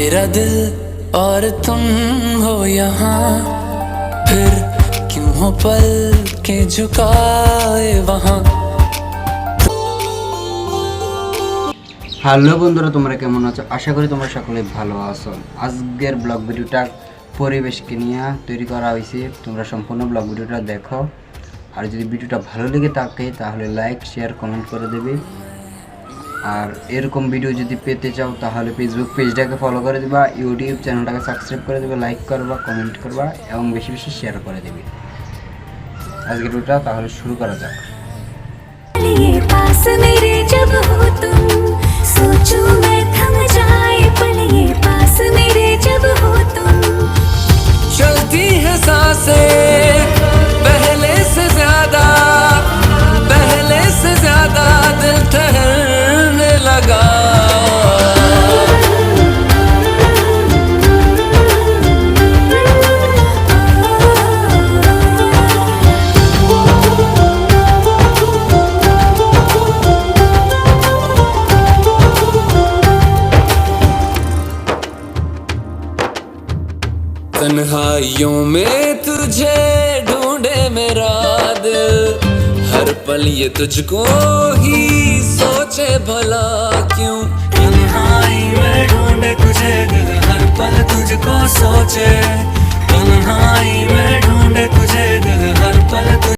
मेरा दिल और तुम हो यहाँ, फिर क्यों हो पल के झुकाए वहाँ। হ্যালো বন্ধুরা, তোমরা কেমন আছো? আশা করি তোমরা সকলে ভালো আছো। আজকের ব্লগ ভিডিওটা পরিবেশকে নিয়ে তৈরি করা হয়েছে। তোমরা সম্পূর্ণ ব্লগ ভিডিওটা দেখো, আর যদি ভিডিওটা ভালো লেগে থাকে তাহলে লাইক শেয়ার কমেন্ট করে দেবে। আর এরকম ভিডিও যদি পেতে চাও তাহলে ফেসবুক পেজটাকে ফলো করে দিবা, ইউটিউব চ্যানেলটাকে সাবস্ক্রাইব করে দেবে, লাইক করবা, কমেন্ট করবা এবং বেশি বেশি শেয়ার করে দেবে। আজকের ভিডিওটা তাহলে শুরু করা যাক। सोचूं मैं थम जाए पल ये पास मेरे जब हो तुम। चलती है सांसें पहले से ज्यादा दिल ठहरने लगा। तन्हाइयों में तुझे ढूंढे मेरा दिल, हर पल ये तुझको ही सोचे भला क्यों। तन्हाई में ढूंढे तुझे दिल, हर पल तुझको सोचे। तन्हाई में